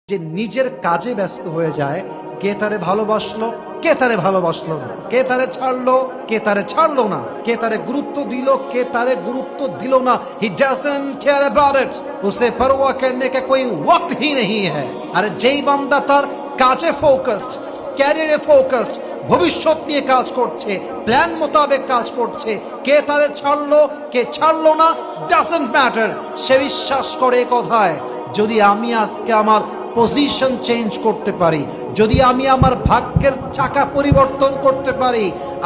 যে নিজের কাজে ব্যস্ত হয়ে যায়, কে তারে ভালোবাসলো, কে তারে ভালোবাসলো না, কে তারে ছাড়লো, কে তারে ছাড়লো না, কে তারে গুরুত্ব দিল, কে তারে গুরুত্ব দিল না। He doesn't care about it, use परवाह करने का कोई वक्त ही नहीं है। আর যেই বান্দা তার কাজে ফোকাসড, ক্যারিয়ারে ফোকাসড, ভবিষ্যৎ নিয়ে কাজ করছে, প্ল্যান মোতাবেক কাজ করছে, কে তারে ছাড়লো কে ছাড়লো না ডাজন্ট ম্যাটার। সে বিশ্বাস করে কথায়, যদি আমি আজকে আমার পজিশন চেঞ্জ করতে পারি, যদি আমি আমার ভাগ্যের চাকা পরিবর্তন করতে পারি,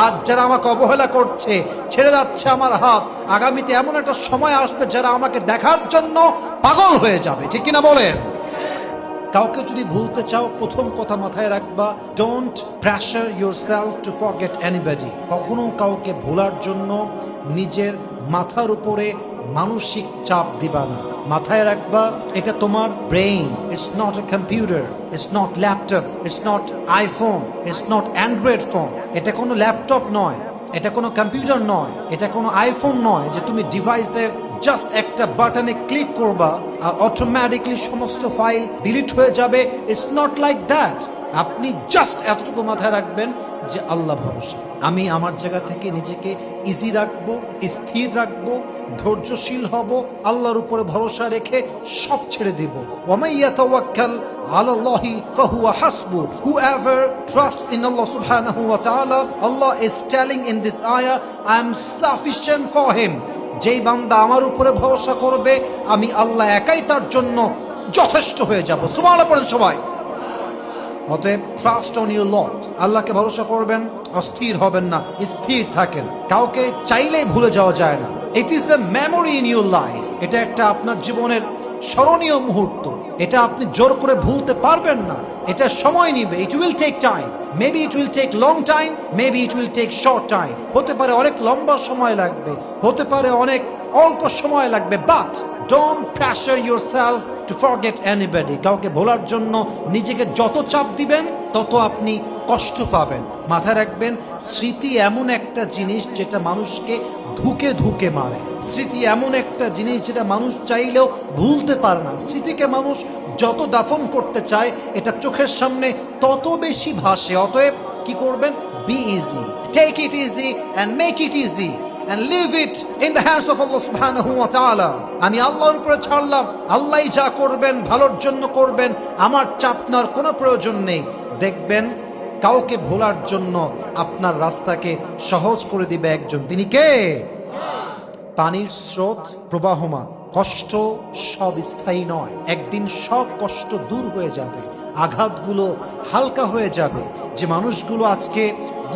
আজ যারা আমাকে অবহেলা করছে, ছেড়ে যাচ্ছে আমার হাত, আগামীতে এমন একটা সময় আসবে যারা আমাকে দেখার জন্য পাগল হয়ে যাবে। ঠিক কিনা বলেন? কাউকে যদি ভুলতে চাও, প্রথম কথা মাথায় রাখবা, don't pressure yourself to forget anybody. কখনো কাউকে ভোলার জন্য নিজের মাথার উপরে মানসিক চাপ দিবা না। মাথায় রাখবা, এটা তোমার brain, it's not a computer, it's not laptop, it's not iPhone, it's not Android phone. এটা কোনো ল্যাপটপ নয়, এটা কোনো কম্পিউটার নয়, এটা কোনো আইফোন নয় যে তুমি ডিভাইসের জাস্ট একটা বাটনে ক্লিক করবা আর অটোমেটিকলি সমস্ত ফাইল ডিলিট হয়ে যাবে। It's not like that. আপনি জাস্ট এতটুকু মাথায় রাখবেন যে আল্লাহ ভরসা। আমি আমার জায়গা থেকে নিজেকে ইজি রাখবো, স্থির রাখবো, ধৈর্যশীল হব, আল্লাহর উপরে ভরসা রেখে সব ছেড়ে দেব। ওয়ামান ইয়াতাওয়াক্কাল আলাল্লাহি ফাহুয়া হাসবু। Whoever trusts in Allah subhanahu wa ta'ala, Allah is telling in this ayah, I am sufficient for him. যেই বান্দা আমার উপরে ভরসা করবে, আমি আল্লাহ একাই তার জন্য যথেষ্ট হয়ে যাব। সুবহানাল্লাহ পড়েন সবাই। অতএব ট্রাস্ট অন ইউর লর্ড, আল্লাহকে ভরসা করবেন, অস্থির হবেন না, স্থির থাকেন। কাউকে চাইলেই ভুলে যাওয়া যায় না। It is a memory in your life. এটা একটা আপনার জীবনের স্মরণীয় মুহূর্ত। এটা আপনি জোর করে ভুলতে পারবেন না। এটা সময় নিবে। It will take time. Maybe it will take long time, maybe it will take short time. হতে পারে অনেক লম্বা সময় লাগবে, হতে পারে অনেক অল্প সময় লাগবে, but don't pressure yourself to forget anybody. কাউকে ভোলার জন্য নিজেকে যত চাপ দিবেন তত আপনি কষ্ট পাবেন। মাথায় রাখবেন, স্মৃতি এমন একটা জিনিস যেটা মানুষকে ধুকে ধুকে মারে। স্মৃতি এমন একটা জিনিস যেটা মানুষ চাইলেও ভুলতে পারে না। স্মৃতিকে মানুষ যত দাফন করতে চায়, এটা চোখের সামনে তত বেশি ভাসে। অতএব কি করবেন? Be easy, take it easy and make it easy and leave it in the hands of Allah subhanahu wa ta'ala. আমি আল্লাহর উপরে ছাড়লাম, আল্লাহই যা করবেন ভালোর জন্য করবেন, আমার চাপনার কোনো প্রয়োজন নেই। দেখবেন কাউকে ভোলার জন্য আপনার রাস্তাকে সহজ করে দিবে একজন। তিনি কে? পানির স্রোত প্রবাহমান, কষ্ট সব স্থায়ী নয়। একদিন সব কষ্ট দূর হয়ে যাবে, আঘাতগুলো হালকা হয়ে যাবে। যে মানুষগুলো আজকে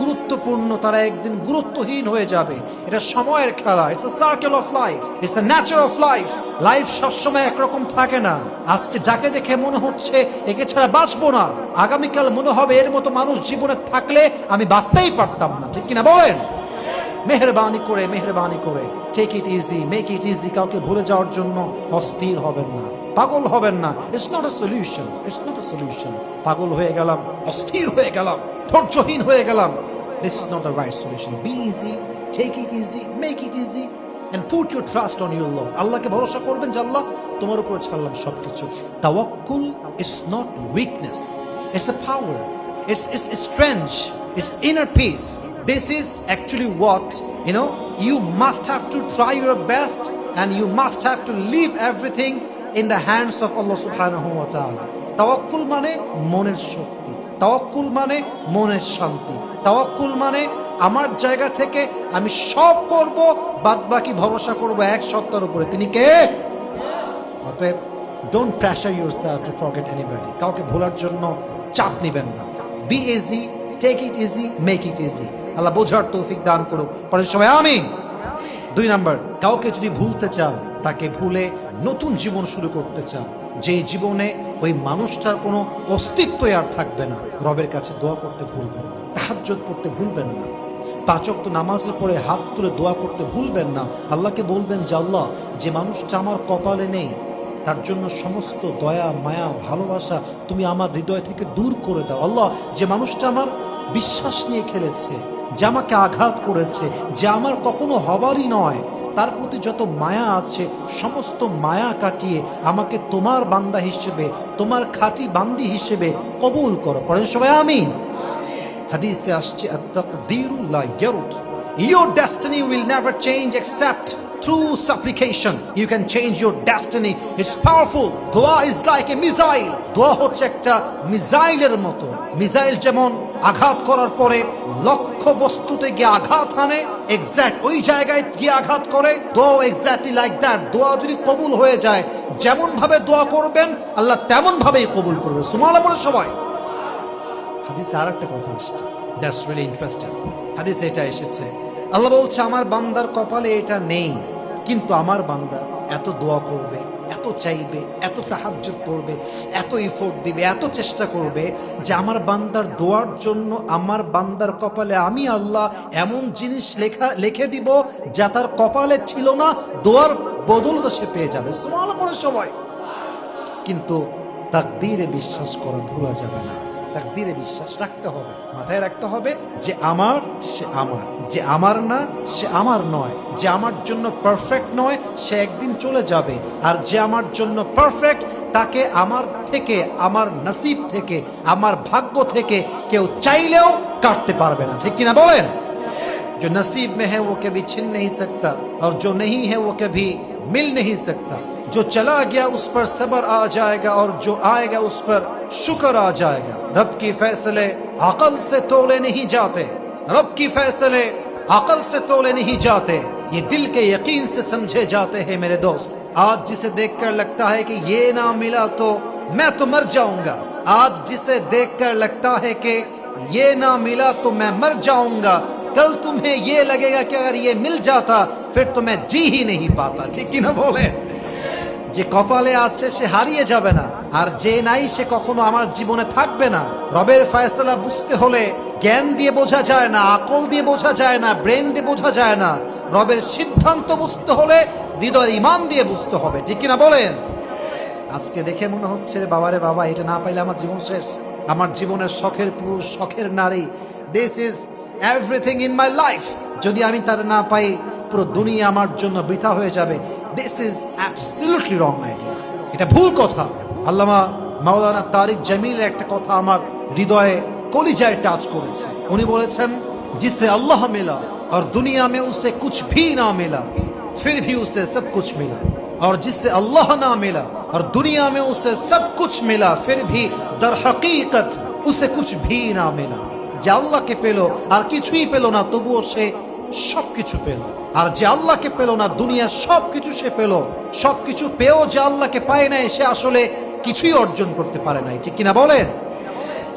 গুরুত্বপূর্ণ, তারা একদিন গুরুত্বহীন হয়ে যাবে। এটা সময়ের খেলা। It's a circle of life, it's a nature of life. Life সবসময় একরকম থাকে না। আজকে যাকে দেখে মনে হচ্ছে একে ছাড়া বাঁচবো না, আগামীকাল মনে হবে এর মতো মানুষ জীবনে থাকলে আমি বাঁচতেই পারতাম না। ঠিক কিনা বলেন? মেহরবানি করে, মেহরবানি করে take it easy, make it easy. কাউকে ভুলে যাওয়ার জন্য অস্থির হবেন না, পাগল হবেন না। It's not a solution, it's not a solution. পাগল হয়ে গেলাম, অস্থির হয়ে গেলাম, ধৈর্যহীন হয়ে গেলাম, this is not the right solution. Be easy, take it easy, make it easy and put your trust on your Lord. আল্লাহকে ভরসা করবেন যে আল্লাহ তোমার উপর ছাড়লাম সবকিছু। তাওয়াক্কুল is not weakness, it's a power, it's strength, it's inner peace. This is actually what, you must have to try your best and you must have to leave everything in the hands of Allah subhanahu wa ta'ala. তাওয়াক্কুল মানে মনের শক্তি, তাওয়াক্কুল মানে মনের শান্তি, তাওয়াক্কুল মানে আমার জায়গা থেকে আমি সব করব, বাদ বাকি ভরসা করব এক সত্তার উপরে। তিনি কে? অতএব don't pressure yourself to forget anybody. কাউকে ভোলার জন্য চাপ নেবেন না। Be easy, take it easy, make it easy. আল্লাহ বোঝার তৌফিক দান করুক। পরের সময় আমিন। 2 নাম্বার, কাউকে যদি ভুলতে চান, তাকে ভুলে নতুন জীবন শুরু করতে চান, যে জীবনে ওই মানুষটার কোনো অস্তিত্বই আর থাকবে না, রবের কাছে দোয়া করতে ভুলবেন না, তাহাজ্জুদ পড়তে ভুলবেন না, 5 ওয়াক্ত নামাজের পরে হাত তুলে দোয়া করতে ভুলবেন না। আল্লাহকে বলবেন যে আল্লাহ, যে মানুষটা আমার কপালে নেই, তার জন্য সমস্ত দয়া মায়া ভালোবাসা তুমি আমার হৃদয় থেকে দূর করে দাও। আল্লাহ, যে মানুষটা আমার বিশ্বাস নিয়ে খেলেছে, যে আমাকে আঘাত করেছে, যে আমার কখনো হবারই নয়, তার প্রতি যত মায়া আছে সমস্ত মায়া কাটিয়ে আমাকে তোমার বান্দা হিসেবে, তোমার খাঁটি বান্দি হিসেবে কবুল করো। পড়েন সবাই আমিন। হাদিসে আসছে আত-তাকদীরু লা ইয়ারুদ, your destiny will never change except through supplication. You can change your destiny. It's powerful. Dua is like a missile. দোয়া হচ্ছে একটা মিসাইলের মতো। মিসাইল যেমন আঘাত করার পরে লক্ষ্য বস্তুতে গিয়ে আঘাত হানে, এক্স্যাক্ট ওই জায়গায় গিয়ে আঘাত করে। দোয়া এক্স্যাক্টলি লাইক দ্যাট। দোয়া যদি কবুল হয়ে যায়, যেমন ভাবে দোয়া করবেন আল্লাহ তেমন ভাবেই কবুল করবেন। সুবহানাল্লাহ বলে সবাই। হাদিসে আর একটা কথা আসছে, দ্যাটস রিয়েলি ইন্টারেস্টিং। হাদিসে এটা এসেছে, আল্লাহ বলছে আমার বান্দার কপালে এটা নেই, কিন্তু আমার বান্দা এত দোয়া করবে, এত চাইবে, এত তাহাজ্জুদ পড়বে, এত এফোর্ট দিবে, এত চেষ্টা করবে যে আমার বান্দার দোয়ার জন্য আমার বান্দার কপালে আমি আল্লাহ এমন জিনিস লিখে দিব যা তার কপালে ছিল না, দোয়ার বদলতে সে পেয়ে যাবে। সুবহানাল্লাহ পড়ে সবাই। কিন্তু তাকদীরে বিশ্বাস করা ভোলা যাবে না। তাকদীরে বিশ্বাস রাখতে হবে, মাথায় রাখতে হবে যে আমার সে আমার, যে আমার না সে আমার নয়, যে আমার জন্য পারফেক্ট নয় সে একদিন চলে যাবে, আর যে আমার জন্য পারফেক্ট তাকে আমার থেকে, আমার নসিব থেকে, আমার ভাগ্য থেকে কেউ চাইলেও কাটতে পারবে না। ঠিক কিনা বলেন? जो नसीब में है वो कभी छिन नहीं सकता और जो नहीं है वो कभी मिल नहीं सकता। जो चला गया उस पर सब्र आ जाएगा और जो आएगा उस पर शुक्र आ जाएगा। रब की फैसले अकल से तोले नहीं जाते, रब की फैसले अकल से तोले नहीं जाते, ये दिल के यकीन से समझे जाते हैं मेरे दोस्त। आज जिसे देखकर लगता है कि ये ना मिला तो मैं तो मर जाऊंगा, आज जिसे देखकर लगता है कि ये ना मिला तो मैं मर जाऊंगा, कल तुम्हें ये लगेगा कि अगर ये मिल जाता फिर तो मैं जी ही नहीं पाता। ठीक कि ना बोले? যে কপালে আছে সে হারিয়ে যাবে না, আর যে নাই সে কখনো আমার জীবনে থাকবে না। রবের ফয়সালা বুঝতে হলে জ্ঞান দিয়ে বোঝা যায় না, আকল দিয়ে বোঝা যায় না, ব্রেন দিয়ে বোঝা যায় না। রবের সিদ্ধান্ত বুঝতে হলে হৃদয়ের ঈমান দিয়ে বুঝতে হবে। ঠিক কিনা বলেন? আজকে দেখে মনে হচ্ছে বাবারে বাবা, এটা না পাইলে আমার জীবন শেষ, আমার জীবনের শখের পুরুষ, শখের নারী, this is everything in my life, যদি আমি তার না পাই পুরো দুনিয়া আমার জন্য বৃথা হয়ে যাবে। This is absolutely wrong idea, এটা ভুল কথা। আল্লামা মাওলানা তারিক জামিলের একটা কথা আমার হৃদয়ে কলিজায় টাচ করেছে। উনি বলেছেন, जिससे अल्लाह मिला और दुनिया में उसे कुछ भी ना मिला फिर भी उसे सब कुछ मिला, और जिससे अल्लाह ना मिला और दुनिया में उसे सब कुछ मिला फिर भी दर हकीकत उसे कुछ भी ना मिला। যে আল্লাহকে পেল আর কিছুই পেল না তবুও সে সব কিছু পেল, আর যে আল্লাহকে পেল না দুনিয়ার সব কিছু সে পেল। সব কিছু পেয়েও যে আল্লাহকে পায় নাই সে আসলে কিছুই অর্জন করতে পারে নাই। ঠিক কিনা বলেন?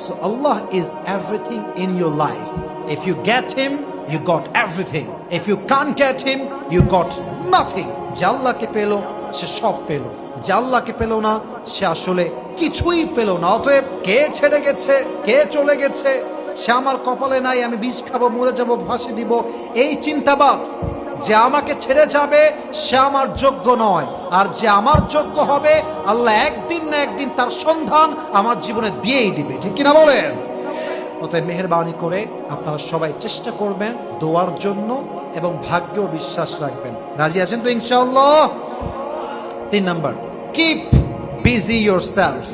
So Allah is everything in your life. If you get him, you got everything. If you can't get him, you got nothing. যে আল্লাহকে পেল সে সব পেল, যে আল্লাহকে পেল না সে আসলে কিছুই পেল না। অতএব কে ছেড়ে গেছে, কে চলে গেছে, সে আমার কপালে নাই, আমি বিষ খাবো, মরে যাবো, ফাঁসি দিব, এই চিন্তাবাদ, যে আমাকে ছেড়ে যাবে সে আমার যোগ্য নয়, আর যে আমার যোগ্য হবে আল্লাহ একদিন না একদিন তার সন্ধান আমার জীবনে দিয়েই দিবে। ঠিক কিনা বলেন? অতএব মেহেরবানি করে আপনারা সবাই চেষ্টা করবেন দোয়ার জন্য এবং ভাগ্যেও বিশ্বাস রাখবেন। রাজি আছেন তো ইনশাআল্লাহ? 3 নাম্বার, কিপ বিজি ইয়োরসেলফ,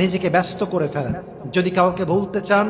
নিজেকে ব্যস্ত করে ফেলেন। যদি কাউকে বলতে চান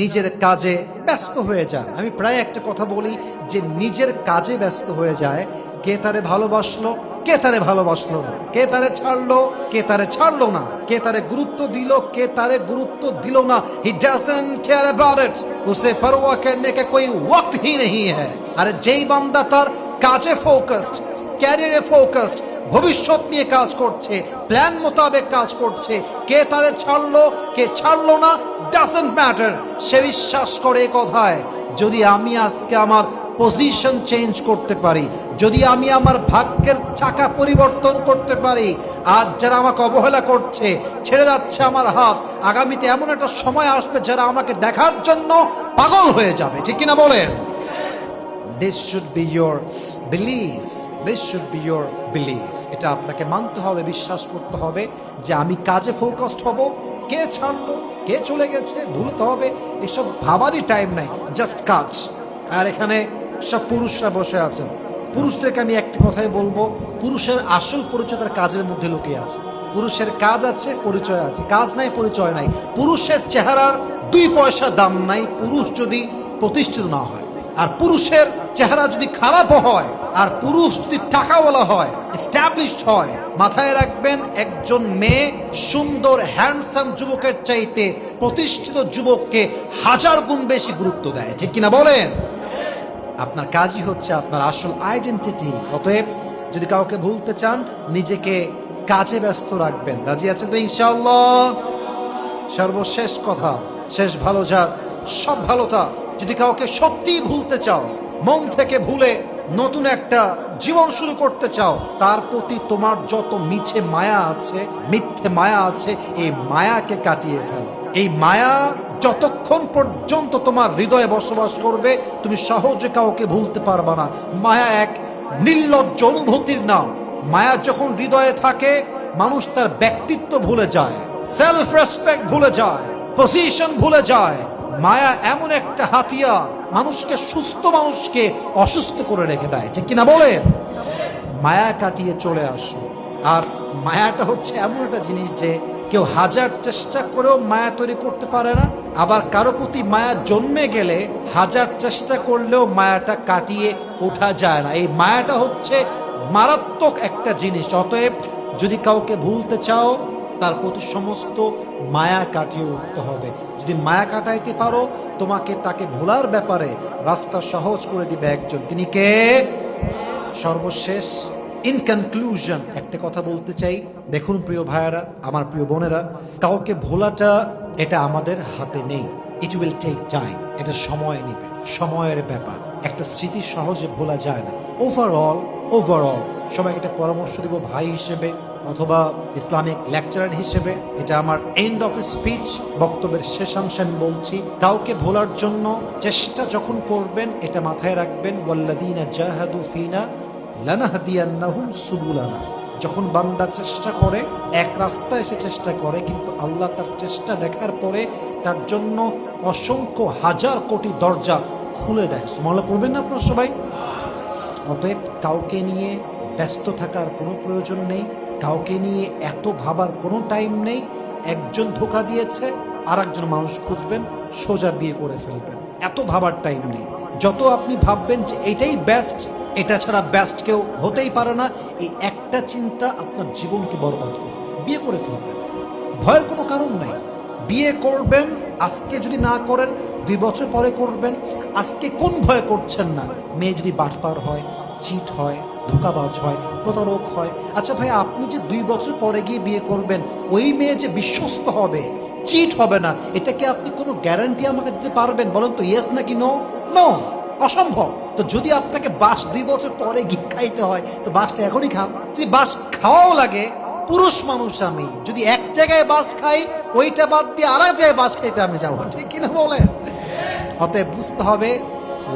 নিজের কাজে ব্যস্ত হয়ে যান। আমি প্রায় একটা কথা বলি যে নিজের কাজে ব্যস্ত হয়ে যায়, কে তারে ভালোবাসলো, কে তারে ভালোবাসলো না, কে তারে ছাড়লো, কে তারে ছাড়লো না, কে তারে গুরুত্ব দিল, কে তারে গুরুত্ব দিল না। He doesn't care about it, use পরোয়া করনে কা কোই ওয়াক্ত হি নেহি হ্যায়। আর যেই বান্দা তার কাজে ফোকাসড, ক্যারিয়ারে ফোকাসড, ভবিষ্যৎ নিয়ে কাজ করছে, প্ল্যান মোতাবেক কাজ করছে, কে তারে ছাড়লো কে ছাড়লো না ডাজন্ট ম্যাটার। সে বিশ্বাস করে কথায়, যদি আমি আজকে আমার পজিশন চেঞ্জ করতে পারি, যদি আমি আমার ভাগ্যের চাকা পরিবর্তন করতে পারি, আজ যারা আমাকে অবহেলা করছে, ছেড়ে যাচ্ছে আমার হাত, আগামীতে এমন একটা সময় আসবে যারা আমাকে দেখার জন্য পাগল হয়ে যাবে। ঠিক কিনা বলেন? This should be your belief, this should be your belief. এটা আপনাকে মানতে হবে, বিশ্বাস করতে হবে যে আমি কাজে ফোকাসড হব। কে ছাড়লো, কে চলে গেছে ভুলতে হবে, এসব ভাবারই টাইম নাই, জাস্ট কাজ। আর এখানে সব পুরুষরা বসে আছেন, পুরুষদেরকে আমি একটি কথাই বলবো, পুরুষের আসল পরিচয় তার কাজের মধ্যে লুকিয়ে আছে। পুরুষের কাজ আছে, পরিচয় আছে, কাজ নাই পরিচয় নাই। পুরুষের চেহারার 2 পয়সা দাম নাই পুরুষ যদি প্রতিষ্ঠিত না হয়। আর পুরুষের চেহারা যদি খারাপ হয়, আর পুরুষ যদি টাকাওয়ালা হয়, এস্টাবলিশড হয়, মাথায় রাখবেন একজন মেয়ে সুন্দর হ্যান্ডসাম যুবকের চাইতে প্রতিষ্ঠিত যুবককে 1000 গুণ বেশি গুরুত্ব দেয়, ঠিক কিনা বলেন? আপনার কাজই হচ্ছে আপনার আসল আইডেন্টিটি। অতএব যদি কাউকে ভুলতে চান, নিজেকে কাজে ব্যস্ত রাখবেন। রাজি আছেন তো ইনশাআল্লাহ? সর্বশেষ কথা, শেষ ভালো যার সব ভালো তা। যদি কাউকে সত্যিই ভুলতে চাও, মন থেকে ভুলে নতুন একটা জীবন শুরু করতে চাও, তার প্রতি তোমার যত মিছে মায়া আছে, মিথ্যে মায়া আছে, এই মায়াকে কাটিয়ে ফেলো। এই মায়া যতক্ষণ পর্যন্ত তোমার হৃদয়ে বসবাস করবে, তুমি সহজে কাউকে ভুলতে পারবা না। মায়া এক নির্লজ্জ অনুভূতির নাম। মায়া যখন হৃদয়ে থাকে, মানুষ তার ব্যক্তিত্ব ভুলে যায়, সেলফ রেসপেক্ট ভুলে যায়, পজিশন ভুলে যায়। মায়া এমন একটা হাতিয়ার, মানুষকে সুস্থ মানুষকে অসুস্থ করে রেখে দেয়, ঠিক কিনা বলেন? মায়া কাটিয়ে চলে আসো। আর মায়াটা হচ্ছে এমন একটা জিনিস যে কেউ 1000 চেষ্টা করেও মায়া তৈরি করতে পারে না। আবার কারো প্রতি মায়া জন্মে গেলে 1000 চেষ্টা করলেও মায়াটা কাটিয়ে ওঠা যায় না। এই মায়াটা হচ্ছে মারাত্মক একটা জিনিস। অতএব যদি কাউকে ভুলতে চাও, তার প্রতি সমস্ত মায়া কাটিয়ে উঠতে হবে। যদি মায়া কাটাইতে পারো, তোমাকে তাকে ভোলার ব্যাপারে রাস্তা সহজ করে দিবে একজন, তিনি কে? সর্বশেষ ইন কনক্লুশন একটা কথা বলতে চাই। দেখুন প্রিয় ভাইয়েরা, আমার প্রিয় বোনেরা, কাউকে ভোলাটা এটা আমাদের হাতে নেই। ইট উইল টেক টাইম, এটা সময় নেবে, সময়ের ব্যাপার। একটা স্মৃতি সহজে ভোলা যায় না। ওভারঅল সবাইকে একটা পরামর্শ দেব ভাই হিসেবে অথবা ইসলামিক লেকচারার হিসেবে, এটা আমার এন্ড অফ স্পিচ, বক্তব্যের শেষাংশে আমি বলছি, কাউকে ভোলার জন্য চেষ্টা যখন করবেন, এটা মাথায় রাখবেন, ওয়াল্লাযীনা জাহাদু ফিনা লানাহদিয়ান্নাহুম সুবুলানা। যখন বান্দা চেষ্টা করে, এক রাস্তায় এসে চেষ্টা করে, কিন্তু আল্লাহ তার চেষ্টা দেখার পরে তার জন্য অসংখ্য হাজার কোটি দরজা খুলে দেয়। সুবহানাল্লাহ পড়বেন না আপনারা সবাই? অতএব কাউকে নিয়ে ব্যস্ত থাকার কোনো প্রয়োজন নেই, কাউকে নিয়ে এত ভাবার কোনো টাইম নেই। একজন ধোঁকা দিয়েছে, আর একজন মানুষ খুঁজবেন, সোজা বিয়ে করে ফেলবেন। এত ভাবার টাইম নেই। যত আপনি ভাববেন যে এটাই বেস্ট, এটা ছাড়া বেস্ট কেউ হতেই পারে না, এই একটা চিন্তা আপনার জীবনকে বরবাদ করবে। বিয়ে করে ফেলবেন, ভয়ের কোনো কারণ নাই। বিয়ে করবেন, আজকে যদি না করেন 2 বছর পরে করবেন। আজকে কোন ভয় করছেন না? মেয়ে যদি বাটপার হয়, চিট হয়, ধোঁকাবাজ হয়, প্রতারক হয়। আচ্ছা ভাই, আপনি যে 2 বছর পরে গিয়ে বিয়ে করবেন, ওই মেয়ে যে বিশ্বস্ত হবে, চিট হবে না, এটা কি আপনি কোনো গ্যারান্টি আমাকে দিতে পারবেন? বলেন তো, ইয়েস নাকি নো? নো, অসম্ভব। তো যদি আপনাকে বাস 2 বছর পরে গিয়ে খাইতে হয়, তো বাসটা এখনই খান। যদি বাস খাওয়াও লাগে, পুরুষ মানুষ আমি, যদি এক জায়গায় বাস খাই, ওইটা বাদ দিয়ে আর এক জায়গায় বাস খাইতে আমি যাবো, ঠিক কিনা বলেন? অতএব বুঝতে হবে,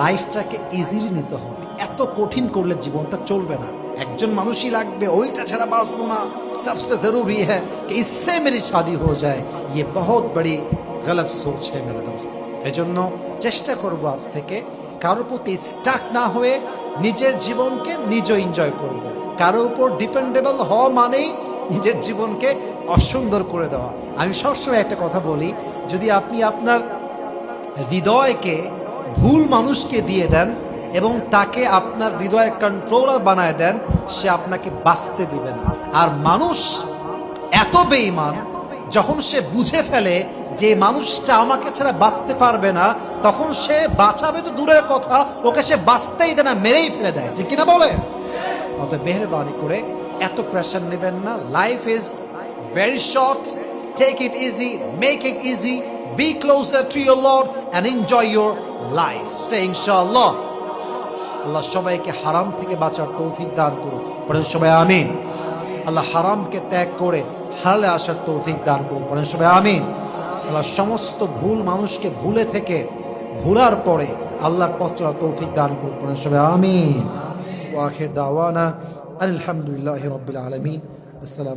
লাইফটাকে ইজিলি নিতে হবে। এত কঠিন করলে জীবনটা চলবে না। একজন মানুষই লাগবে, ওইটা ছাড়া বাঁচবো না। সবসে জরুরি है कि इससे मेरी शादी हो जाए, ये बहुत बड़ी गलत सोच है मेरे दोस्त। এজন্য চেষ্টা করব আজ থেকে কারোর প্রতি স্টাক না হয়ে নিজের জীবনকে নিজে এনজয় করব। কারোর উপর ডিপেন্ডেবল হওয়া মানেই নিজের জীবনকে অসুন্দর করে দেওয়া। আমি সবসময় একটা কথা বলি, যদি আপনি আপনার হৃদয়কে ভুল মানুষকে দিয়ে দেন এবং তাকে আপনার হৃদয়ের কন্ট্রোলার বানায় দেন, সে আপনাকে বাঁচতে দিবে না। আর মানুষ এত বেঈমান, যখন সে বুঝে ফেলে যে মানুষটা আমাকে ছাড়া বাঁচতে পারবে না, তখন সে বাঁচাবে তো দূরের কথা, ওকে সে বাঁচতেই দেয় না, মেরেই ফেলে দেয়, ঠিক কিনা বলে? অতএব মেহেরবানি করে এত প্রেশার নেবেন না। Life is very short, take it easy, make it easy, be closer to your lord and enjoy your life. সে ইনশাআল্লাহ। আল্লাহ সবাইকে হারাম থেকে বাঁচার তৌফিক দান করুন, পড়েন সবাই আমিন। আল্লাহ হারামকে ত্যাগ করে হালালে আসার তৌফিক দান করুন, পড়েন সবাই আমিন। আল্লাহ সমস্ত ভুল মানুষকে ভুলে থেকে ভুলার পরে আল্লাহর পথ চলার তৌফিক দান করুন, পড়েন সবাই আমিন। ওয়া আখির দাওয়ানা আলহামদুলিল্লাহি রাব্বিল আলামিন। আসসালামু